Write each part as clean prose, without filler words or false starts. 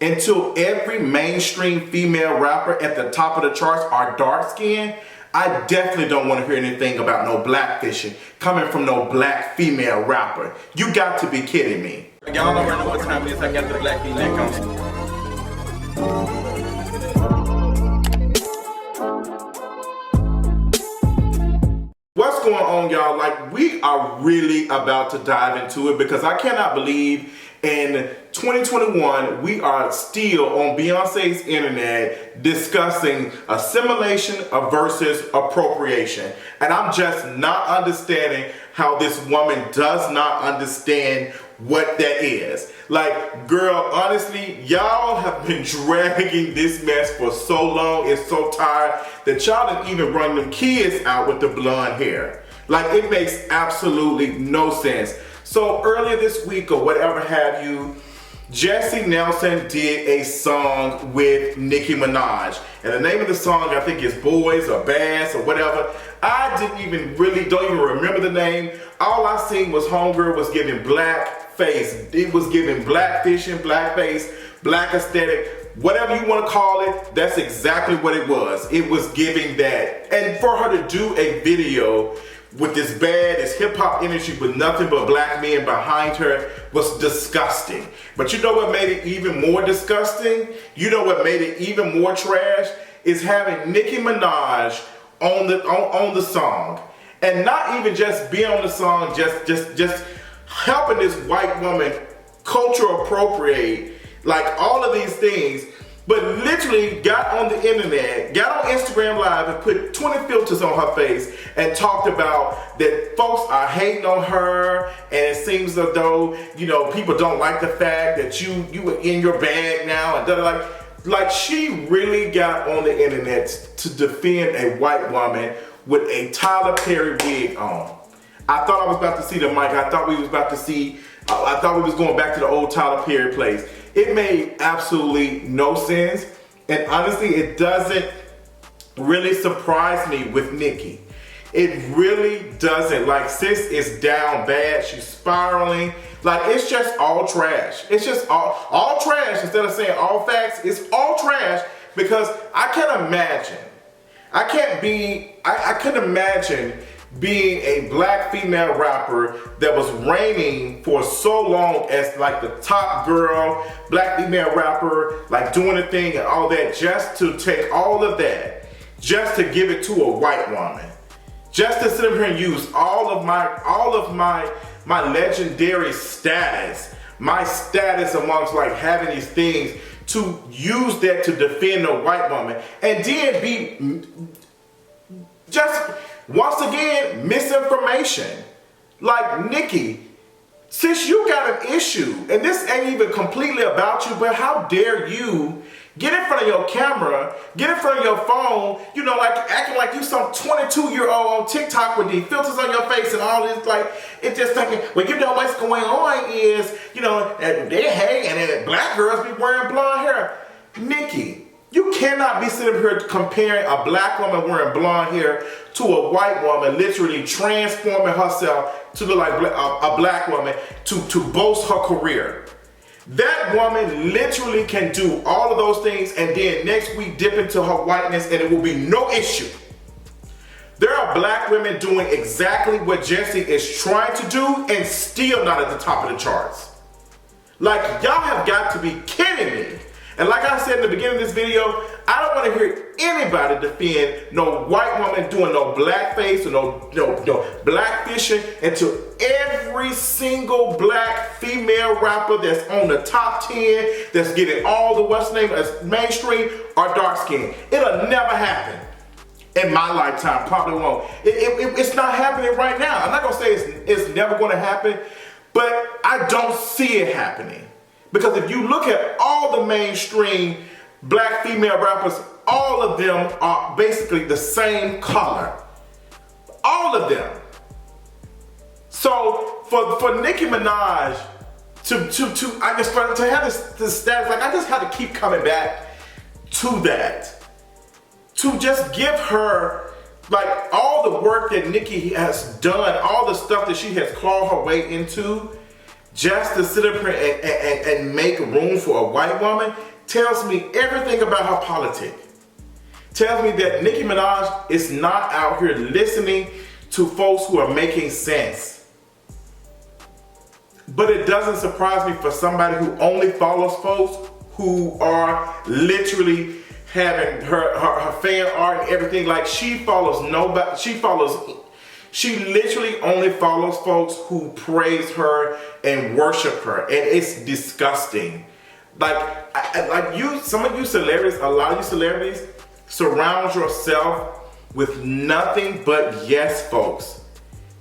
Until every mainstream female rapper at the top of the charts are dark skinned, I definitely don't want to hear anything about no blackfishing coming from no black female rapper. You got to be kidding me. Y'all already know what time it is. I got the black female council. What's going on, y'all? Like, we are really about to dive into it because I cannot believe in 2021 we are still on Beyonce's internet discussing assimilation versus appropriation. And I'm just not understanding how this woman does not understand what that is. Like, girl, honestly, y'all have been dragging this mess for so long. It's so tired that y'all didn't even run them kids out with the blonde hair. Like, it makes absolutely no sense. So earlier this week or whatever have you, Jessie Nelson did a song with Nicki Minaj. And the name of the song, I think, is Boys or Bass or whatever. I don't even remember the name. All I seen was homegirl was giving black face. It was giving blackfishing, blackface, black aesthetic, whatever you want to call it. That's exactly what it was. It was giving that. And for her to do a video with this hip hop energy with nothing but black men behind her was disgusting. But you know what made it even more disgusting? You know what made it even more trash? Is having Nicki Minaj on the song. And not even just being on the song, just helping this white woman culture appropriate, like all of these things, but literally got on the internet, got on Instagram Live and put 20 filters on her face and talked about that folks are hating on her, and it seems as though, you know, people don't like the fact that you are in your bag now, and like she really got on the internet to defend a white woman with a Tyler Perry wig on. I thought I was about to see the mic. I thought we was going back to the old Tyler Perry place. It made absolutely no sense. And honestly, it doesn't really surprise me with Nicki. It really doesn't. Like, sis is down bad. She's spiraling. Like, it's just all trash. It's just all trash. Instead of saying all facts, it's all trash, because I couldn't imagine being a black female rapper that was reigning for so long as like the top girl, black female rapper, like doing the thing and all that, just to take all of that, just to give it to a white woman, just to sit up here and use all of my legendary status, my status amongst like having these things, to use that to defend a white woman, and then be just once again misinformation. Like, Nicki, since you got an issue, and this ain't even completely about you, but how dare you get in front of your camera, get in front of your phone, you know, like acting like you some 22-year-old on TikTok with these filters on your face and all this, like, it's just like, well, you know what's going on is, you know, they hate, and then black girls be wearing blonde hair. Nicki, you cannot be sitting here comparing a black woman wearing blonde hair to a white woman literally transforming herself to look like a black woman to boast her career. That woman literally can do all of those things and then next week dip into her whiteness and it will be no issue. There are black women doing exactly what Jessie is trying to do and still not at the top of the charts. Like, y'all have got to be kidding me. And like I said in the beginning of this video, I don't want to hear anybody defend no white woman doing no blackface or no blackfishing until every single black female rapper that's on the top 10, that's getting all the what's name as mainstream, are dark skinned. It'll never happen. In my lifetime, probably won't. It's not happening right now. I'm not gonna say it's never gonna happen, but I don't see it happening. Because if you look at all the mainstream black female rappers, all of them are basically the same color. All of them. So for Nicki Minaj to have this status, like, I just had to keep coming back to that. To just give her, like, all the work that Nicki has done, all the stuff that she has clawed her way into, just to sit up here and make room for a white woman tells me everything about her politics. Tells me that Nicki Minaj is not out here listening to folks who are making sense. But it doesn't surprise me for somebody who only follows folks who are literally having her fan art and everything. Like, she literally only follows folks who praise her and worship her, and it's disgusting. Some of you celebrities, a lot of you celebrities, surround yourself with nothing but yes folks.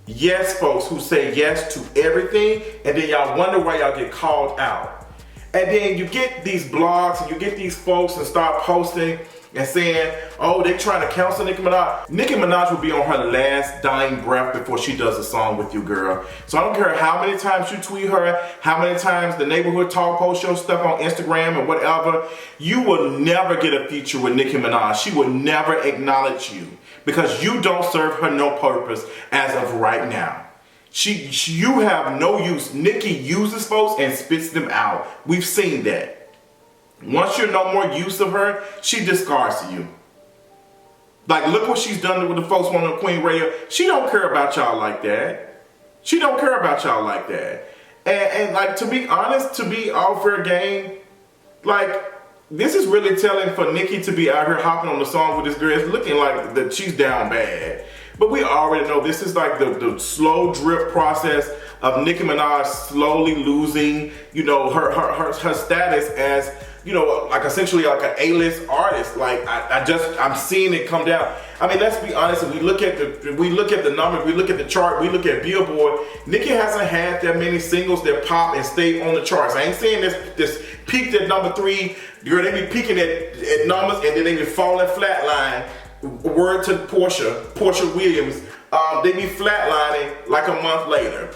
Yes folks who say yes to everything, and then y'all wonder why y'all get called out. And then you get these blogs and you get these folks and start posting and saying, oh, they trying to cancel Nicki Minaj. Nicki Minaj will be on her last dying breath before she does a song with you, girl. So I don't care how many times you tweet her, how many times the Neighborhood Talk post your stuff on Instagram or whatever, you will never get a feature with Nicki Minaj. She will never acknowledge you because you don't serve her no purpose as of right now. You have no use. Nicki uses folks and spits them out. We've seen that. Once you're no more use of her, she discards you. Like, look what she's done with the folks on the Queen Radio. She don't care about y'all like that. She don't care about y'all like that. And like, to be honest, to be all fair game, like, this is really telling for Nicki to be out here hopping on the song with this girl. It's looking like that she's down bad. But we already know this is like the slow drip process of Nicki Minaj slowly losing, you know, her status as, you know, like essentially like an A-list artist. Like I'm seeing it come down. I mean, let's be honest. If we look at the numbers, we look at the chart, we look at Billboard. Nicki hasn't had that many singles that pop and stay on the charts. I ain't saying this peaked at number 3. Girl, they be peaking at numbers and then they be falling flatline. Word to Portia Williams, they be flatlining like a month later.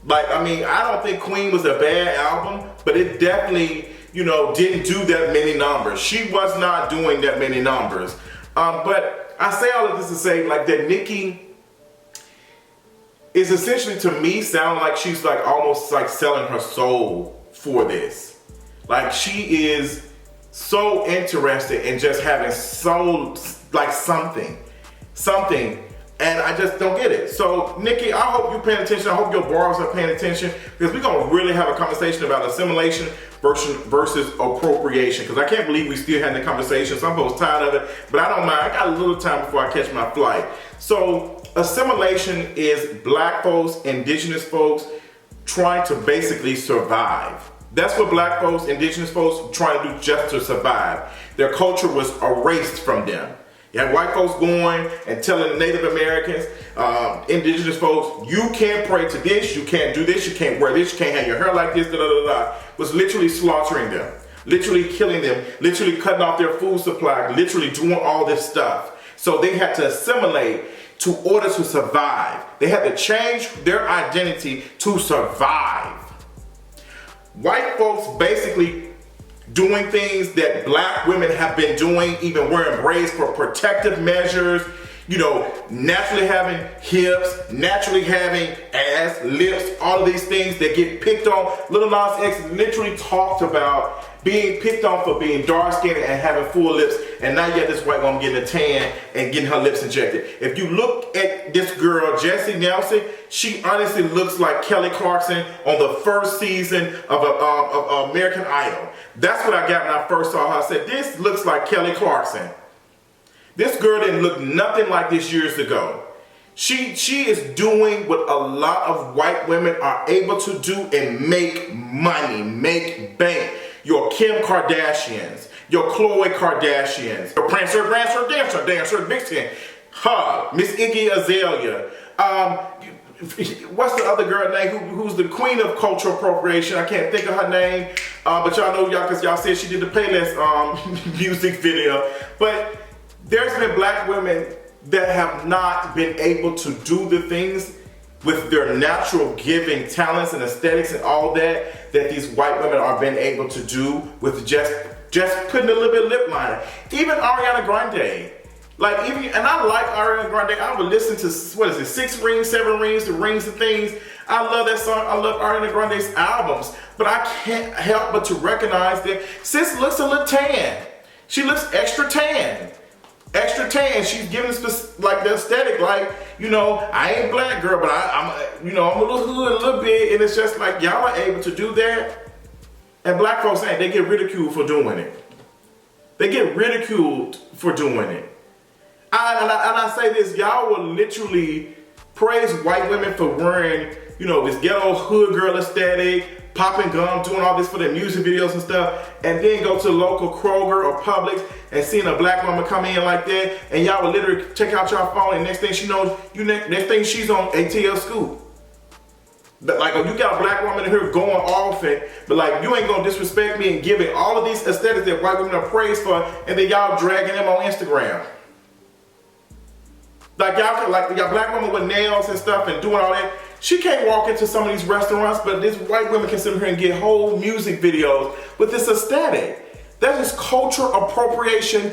Like, I mean, I don't think Queen was a bad album, but it definitely, you know, didn't do that many numbers. She was not doing that many numbers. But I say all of this to say, like, that Nicki is essentially, to me, sound like she's like almost like selling her soul for this. Like, she is so interested in just having like something, and I just don't get it. So Nicki, I hope you're paying attention. I hope your borrowers are paying attention, because we're gonna really have a conversation about assimilation versus appropriation, because I can't believe we still having the conversation. Some folks tired of it, but I don't mind. I got a little time before I catch my flight. So assimilation is black folks, indigenous folks trying to basically survive. That's what black folks, indigenous folks trying to do just to survive. Their culture was erased from them. You had white folks going and telling the Native Americans, indigenous folks, you can't pray to this, you can't do this, you can't wear this, you can't have your hair like this, was literally slaughtering them, literally killing them, literally cutting off their food supply, literally doing all this stuff. So they had to assimilate to order to survive. They had to change their identity to survive. White folks basically doing things that black women have been doing, even wearing braids for protective measures, you know, naturally having hips, naturally having ass, lips, all of these things that get picked on. Lil Nas X literally talked about being picked on for being dark-skinned and having full lips, and now you have this white woman getting a tan and getting her lips injected. If you look at this girl, Jessie Nelson, she honestly looks like Kelly Clarkson on the first season of American Idol. That's what I got when I first saw her. I said, this looks like Kelly Clarkson. This girl didn't look nothing like this years ago. She is doing what a lot of white women are able to do and make money, make bank. Your Kim Kardashians, your Khloe Kardashians, your Prancer, Dancer, Vixen, Miss Iggy Azalea. What's the other girl name who's the queen of cultural appropriation? I can't think of her name, but y'all know because y'all said she did the Payless music video. But there's been black women that have not been able to do the things with their natural giving talents and aesthetics and all that these white women are being able to do with just putting a little bit of lip liner. Even Ariana Grande. And I like Ariana Grande. I would listen to, 6 rings, 7 rings, the rings and things. I love that song. I love Ariana Grande's albums. But I can't help but to recognize that sis looks a little tan. She looks extra tan. Extra tan. She's giving us like the aesthetic, like, you know, I ain't black girl, but I'm you know, I'm a little hood a little bit, and it's just like y'all are able to do that. And black folks ain't, they get ridiculed for doing it. They get ridiculed for doing it. And I say this, y'all will literally praise white women for wearing, you know, this ghetto hood girl aesthetic, popping gum, doing all this for their music videos and stuff, and then go to the local Kroger or Publix and seeing a black woman come in like that, and y'all will literally check out your phone, and next thing she knows, next thing she's on ATL Scoop. But like, you got a black woman in here going off it, but like, you ain't gonna disrespect me and giving all of these aesthetics that white women are praised for, and then y'all dragging them on Instagram. Like y'all black woman with nails and stuff and doing all that. She can't walk into some of these restaurants, but this white women can sit here and get whole music videos with this aesthetic. That is culture appropriation,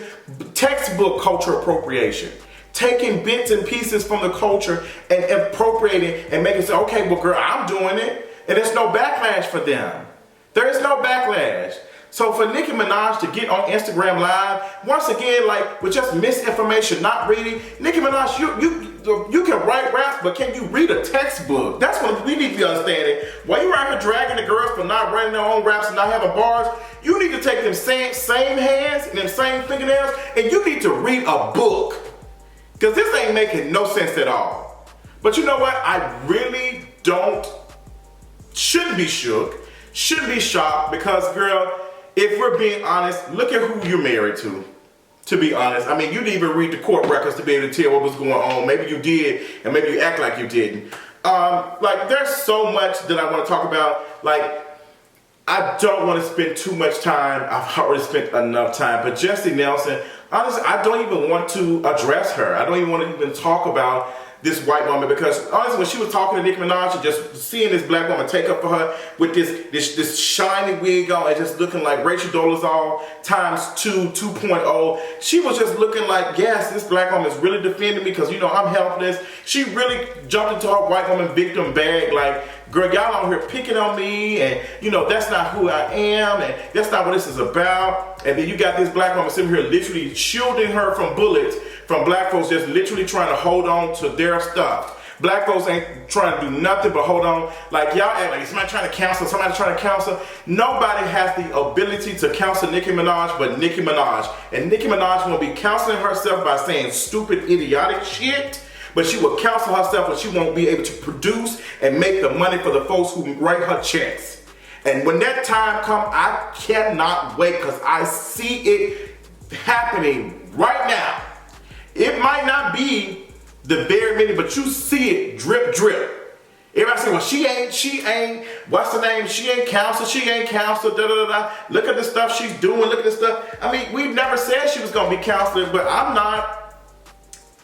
textbook culture appropriation. Taking bits and pieces from the culture and appropriating and making it say, okay, well girl, I'm doing it. And there's no backlash for them. There is no backlash. So for Nicki Minaj to get on Instagram Live, once again, like with just misinformation, not reading, Nicki Minaj, you can write raps, but can you read a textbook? That's what we need to be understanding. While you're out here dragging the girls for not writing their own raps and not having bars, you need to take them same hands and them same fingernails, and you need to read a book. Because this ain't making no sense at all. But you know what? I really shouldn't be shook, shouldn't be shocked, because girl, if we're being honest, look at who you're married to be honest. I mean, you didn't even read the court records to be able to tell what was going on. Maybe you did, and maybe you act like you didn't. Like, there's so much that I want to talk about. Like, I don't want to spend too much time. I've already spent enough time. But Jessie Nelson, honestly, I don't even want to address her. I don't even want to even talk about this white woman, because honestly, when she was talking to Nicki Minaj and just seeing this black woman take up for her with this shiny wig on and just looking like Rachel Dolezal times 2.0, she was just looking like, yes, this black woman is really defending me because, you know, I'm helpless. She really jumped into her white woman victim bag, like, girl, y'all out here picking on me, and you know, that's not who I am, and that's not what this is about. And then you got this black woman sitting here literally shielding her from bullets from black folks just literally trying to hold on to their stuff. Black folks ain't trying to do nothing but hold on. Like, y'all act like somebody trying to counsel, somebody trying to counsel. Nobody has the ability to counsel Nicki Minaj but Nicki Minaj. And Nicki Minaj will be counseling herself by saying stupid, idiotic shit. But she will counsel herself, and she won't be able to produce and make the money for the folks who write her checks. And when that time comes, I cannot wait, because I see it happening right now. It might not be the very minute, but you see it drip, drip. Everybody say, well, she ain't, what's the name? She ain't counsel, da da da. Look at the stuff she's doing, look at the stuff. I mean, we've never said she was gonna be counseling, but I'm not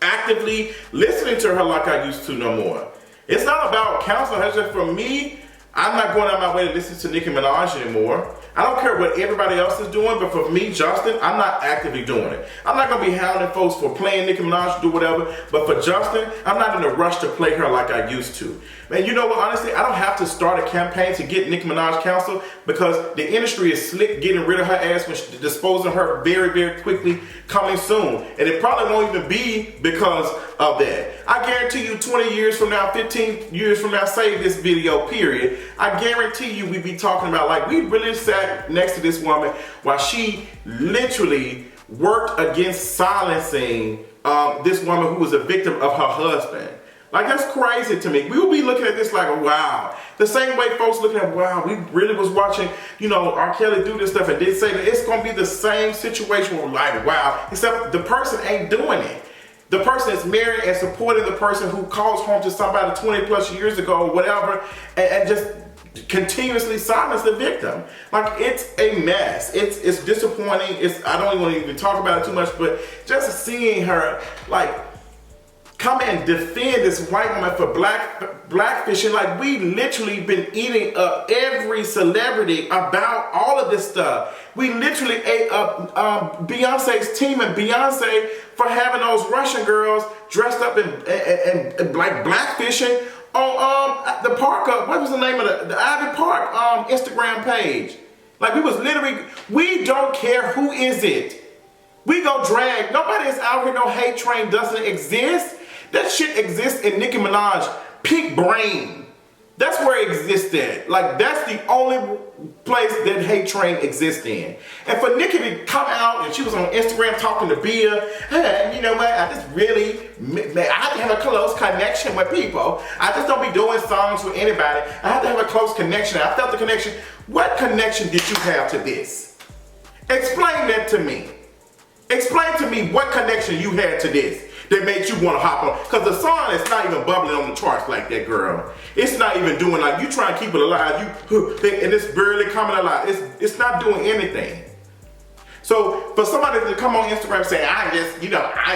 actively listening to her like I used to no more. It's not about counseling. It's just, for me, I'm not going out my way to listen to Nicki Minaj anymore. I don't care what everybody else is doing, but for me, Justin, I'm not actively doing it. I'm not going to be hounding folks for playing Nicki Minaj, do whatever, but for Justin, I'm not in a rush to play her like I used to. Man, you know what, honestly, I don't have to start a campaign to get Nicki Minaj counseled, because the industry is slick getting rid of her ass, when disposing her very, very quickly, coming soon. And it probably won't even be because of that. I guarantee you 20 years from now, 15 years from now, save this video, period. I guarantee you we be talking about, like, we really sat next to this woman while she literally worked against silencing this woman who was a victim of her husband. Like, that's crazy to me. We will be looking at this like, wow. The same way folks looking at, wow, we really was watching, you know, R. Kelly do this stuff, and did say that it's going to be the same situation where we're like, wow, except the person ain't doing it. The person is married and supporting the person who calls home to somebody 20 plus years ago or whatever, and just continuously silence the victim. Like, it's a mess. It's disappointing. I don't even want to even talk about it too much, but just seeing her, like, come and defend this white woman for blackfishing. Like, we literally been eating up every celebrity about all of this stuff. We literally ate up Beyonce's team and Beyonce for having those Russian girls dressed up and like blackfishing on the park, what was the name of the Ivy Park Instagram page. Like, we was literally, we don't care who is it. We go drag, nobody is out here, no hate train doesn't exist. That shit exists in Nicki Minaj pink brain. That's where it exists at. Like, that's the only place that hate train exists in. And for Nicki to come out and she was on Instagram talking to Bia, hey, you know what, I just really, I have to have a close connection with people. I just don't be doing songs with anybody. I have to have a close connection. I felt the connection. What connection did you have to this? Explain that to me. Explain to me what connection you had to this that made you want to hop on. Because the song is not even bubbling on the charts like that, girl. It's not even doing, like, you trying to keep it alive, and it's barely coming alive. It's not doing anything. So for somebody to come on Instagram and say, I just, you know, I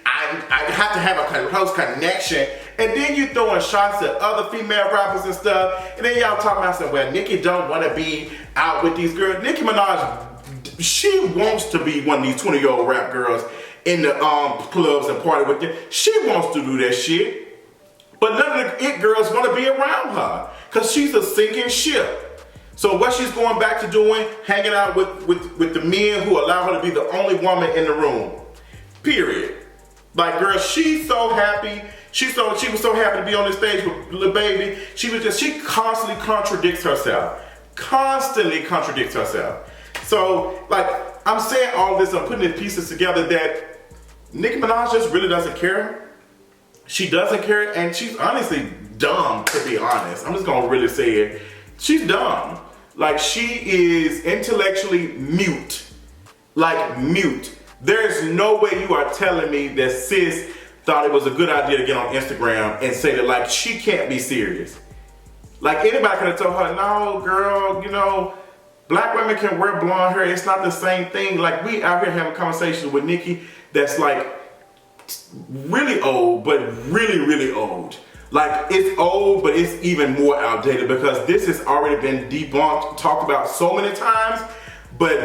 have to have a close connection, and then you throwing shots at other female rappers and stuff, and then y'all talking about saying, well, Nicki don't want to be out with these girls. Nicki Minaj, she wants to be one of these 20-year-old rap girls in the clubs and party with them. She wants to do that shit. But none of the it girls want to be around her because she's a sinking ship. So what she's going back to doing, hanging out with the men who allow her to be the only woman in the room. Period. Like, girl, she's so happy. She was so happy to be on this stage with Lil Baby. She constantly contradicts herself. Constantly contradicts herself. So, like, I'm saying all this, I'm putting the pieces together that Nicki Minaj just really doesn't care. She doesn't care, and she's honestly dumb, to be honest. I'm just gonna really say it. She's dumb. Like, she is intellectually mute. Like, mute. There's no way you are telling me that sis thought it was a good idea to get on Instagram and say that, like, she can't be serious. Like, anybody could have told her, no, girl, you know, black women can wear blonde hair. It's not the same thing. Like, we out here having conversations with Nicki that's like really old, but really, really old. Like, it's old, but it's even more outdated because this has already been debunked, talked about so many times, but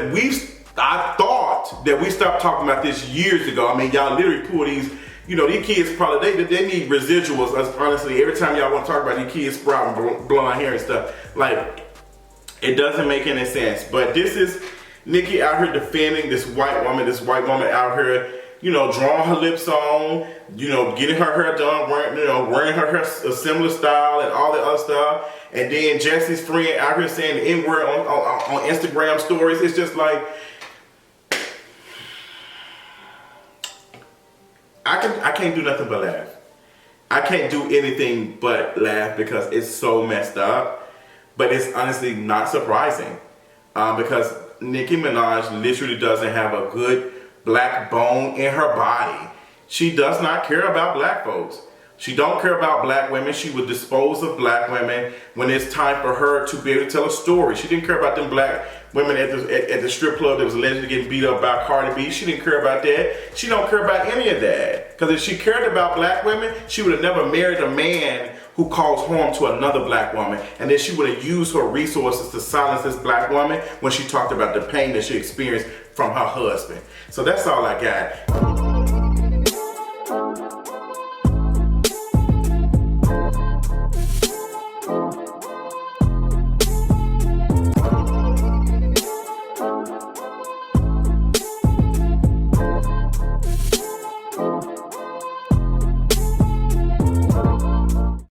I thought that we stopped talking about this years ago. I mean, y'all literally pull these, you know, these kids probably, they need residuals, honestly. Every time y'all want to talk about these kids sprouting blonde hair and stuff, like, it doesn't make any sense. But this is Nicki out here defending this white woman out here, you know, drawing her lips on, you know, getting her hair done, wearing her hair a similar style and all that other stuff. And then Jesse's friend out here saying the N-word on Instagram stories. It's just like, I can't do nothing but laugh. I can't do anything but laugh because it's so messed up. But it's honestly not surprising because Nicki Minaj literally doesn't have a good black bone in her body. She does not care about black folks. She don't care about black women. She would dispose of black women when it's time for her to be able to tell a story. She didn't care about them black women at the strip club that was allegedly getting beat up by Cardi B. She didn't care about that. She don't care about any of that. Because if she cared about black women, she would have never married a man who caused harm to another black woman. And then she would have used her resources to silence this black woman when she talked about the pain that she experienced from her husband. So that's all I got.